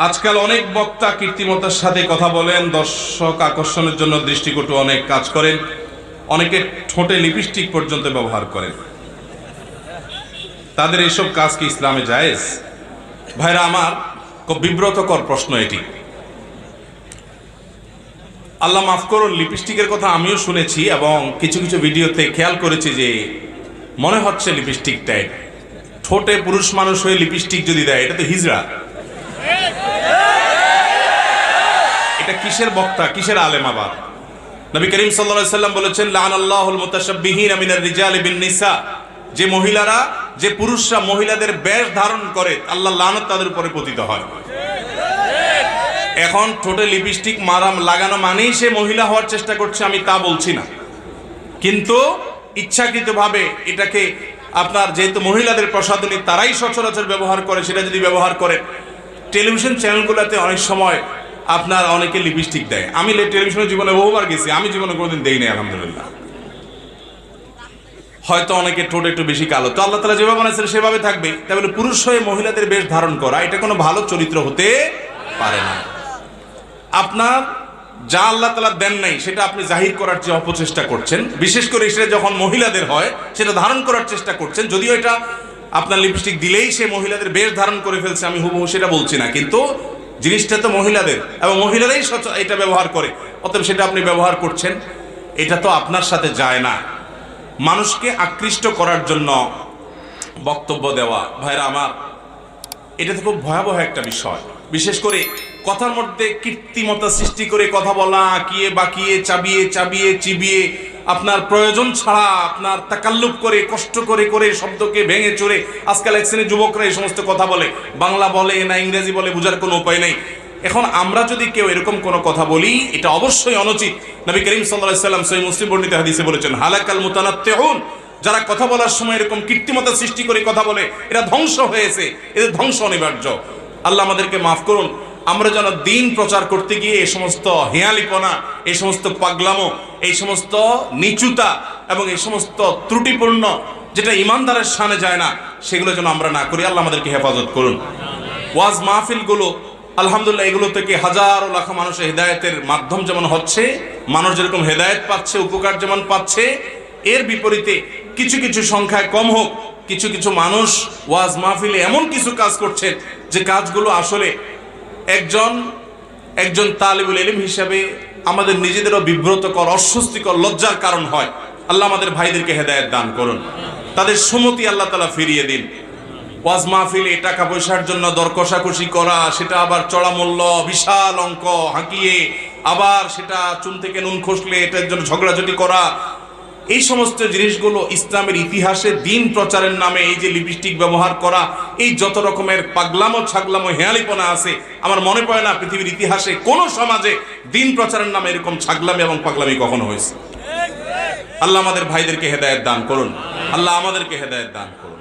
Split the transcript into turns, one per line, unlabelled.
আজকাল অনেক বক্তা কৃত্রিমতার সাথে কথা বলেন, দর্শক আকর্ষণের জন্য দৃষ্টিকটু অনেক কাজ করেন, অনেকে ঠোঁটে লিপস্টিক পর্যন্ত ব্যবহার করেন। তাদের এইসব কাজ কি ইসলামে জায়েজ? ভাইরা আমার, খুব বিব্রতকর প্রশ্ন এটি। আল্লাহ মাফ করুন, লিপস্টিকের কথা আমিও শুনেছি এবং কিছু কিছু ভিডিওতে খেয়াল করেছি যে মনে হচ্ছে লিপস্টিক টাইপ। ঠোঁটে পুরুষ মানুষ হয়ে লিপস্টিক যদি দেয়, এটা তো হিজড়া। এটা কিসের বক্তা, কিসের আলেম? আবার নবী করিম সাল্লাল্লাহু আলাইহি সাল্লাম বলেছেন, লানাল্লাহুল মুতাশাব্বিহিনা মিনার রিজালি বিন নিসা, যে মহিলারা, যে পুরুষরা মহিলাদের বেশ ধারণ করে, আল্লাহ লানত তাদের উপরে পতিত হয়। এখন ঠোঁটে লিপস্টিক মারাম লাগানো মানেই সে মহিলা হওয়ার চেষ্টা করছে, আমি তা বলছি না, কিন্তু ইচ্ছাকৃতভাবে এটাকে আপনার, যেহেতু মহিলাদের প্রসাধনী তারাই সচরাচর ব্যবহার করে, সেটা যদি ব্যবহার করে, টেলিভিশন চ্যানেলগুলোতে অনেক সময় আপনার অনেকে লিপস্টিক দেয়। আমি টেলিভিশনের জীবনে বহুবার গেছি, আমি জীবনে কোনোদিন দেই নাই আলহামদুলিল্লাহ। হয়তো অনেকে ঠোঁট একটু বেশি কালো, তো আল্লাহ তাআলা যেভাবে বানাইছেন সেভাবে থাকবে। তাহলে পুরুষ হয়ে মহিলাদের বেশ ধারণ করা, এটা কোনো ভালো চরিত্র হতে পারে না। আপনার যা আল্লাহ তাআলা দেন নাই সেটা আপনি জাহির করার যে অপচেষ্টা করছেন, বিশেষ করে সেটা যখন মহিলাদের হয় সেটা ধারণ করার চেষ্টা করছেন। যদিও এটা আপনার লিপস্টিক দিলেই সে মহিলাদের বেশ ধারণ করে ফেলছে, আমি হুবহু সেটা বলছি না, কিন্তু জিনিসটা তো মহিলাদের এবং মহিলারাই এটা ব্যবহার করে, অতএব সেটা আপনি ব্যবহার করছেন, এটা তো আপনার সাথে যায় না। মানুষকে আকৃষ্ট করার জন্য বক্তব্য দেওয়া, ভাইরা আমার, এটা তো খুব ভয়াবহ একটা বিষয়। বিশেষ করে কথার মধ্যে কৃত্রিমতা সৃষ্টি করে কথা বলা, আঁকিয়ে বাকিয়ে, চাবিয়ে চাবিয়ে চিবিয়ে, আপনার প্রয়োজন ছাড়া আপনার তাকাল্লুপ করে, কষ্ট করে করে শব্দকে ভেঙে চড়ে, আজকাল এক শ্রেণীর যুবকরা এই সমস্ত কথা বলে, বাংলা বলে না ইংরেজি বলে, বোঝার কোনো উপায় নেই। এখন আমরা যদি কেউ এরকম কোনো কথা বলি, এটা অবশ্যই অনুচিত। নবী করিম সাল্লাল্লাহু আলাইহি সাল্লাম সহিহ মুসলিম বর্ণিত হাদিসে বলেছেন, হালাকাল মুতানাত্তিউন, যারা কথা বলার সময় এরকম কৃত্রিমতা সৃষ্টি করে কথা বলে, এরা ধ্বংস হয়েছে, এদের ধ্বংস অনিবার্য। আল্লাহ আমাদেরকে মাফ করুন, আমরা যেন দিন প্রচার করতে গিয়ে এই সমস্ত হেয়ালিপনা, এই সমস্ত পাগলামো, এই সমস্ত নিচুতা এবং এই সমস্ত ত্রুটিপূর্ণ যেটা ইমানদারের শানে যায় না, সেগুলো যেন আমরা না করি। আল্লাহ আমাদেরকে হেফাজত করুন। ওয়াজ মাহফিলগুলো আলহামদুলিল্লাহ, এগুলো থেকে হাজারো লাখ মানুষের হেদায়েতের মাধ্যম যেমন হচ্ছে, মানুষ যেরকম হেদায়েত পাচ্ছে, উপকার যেমন পাচ্ছে, এর বিপরীতে কিছু কিছু সংখ্যায় কম হোক, কিছু কিছু মানুষ ওয়াজ মাহফিলে এমন কিছু কাজ করছেন যে কাজগুলো আসলে একজন তালিবুল ইলম হিসাবে আমাদের নিজেদেরও বিব্রতকর, অস্বস্তিকর, লজ্জার কারণ হয়। আল্লাহ আমাদের ভাইদেরকে হেদায়েত দান করুন, তাদের সুমতি আল্লাহ তাআলা ফিরিয়ে দিন। ওয়াজ মাহফিলে টাকা পয়সার জন্য দর কষাকষি করা, সেটা আবার চড়া মূল্য, বিশাল অঙ্ক হাঁকিয়ে, আবার সেটা চুন থেকে নুন খসলে এটার জন্য ঝগড়াঝাটি করা, এই সমস্ত জিনিসগুলো ইসলামের ইতিহাসে দিন প্রচারের নামে এই যে লিপস্টিক ব্যবহার করা, এই যত রকমের পাগলামো ছাগলামো হেয়ালিপনা আছে, আমার মনে পড়ে না পৃথিবীর ইতিহাসে কোন সমাজে দিন প্রচারের নামে এরকম ছাগলামি এবং পাগলামি কখনো হয়েছে। আল্লাহ আমাদের ভাইদেরকে হেদায়েত দান করুন, আল্লাহ আমাদেরকে হেদায়েত দান করুন।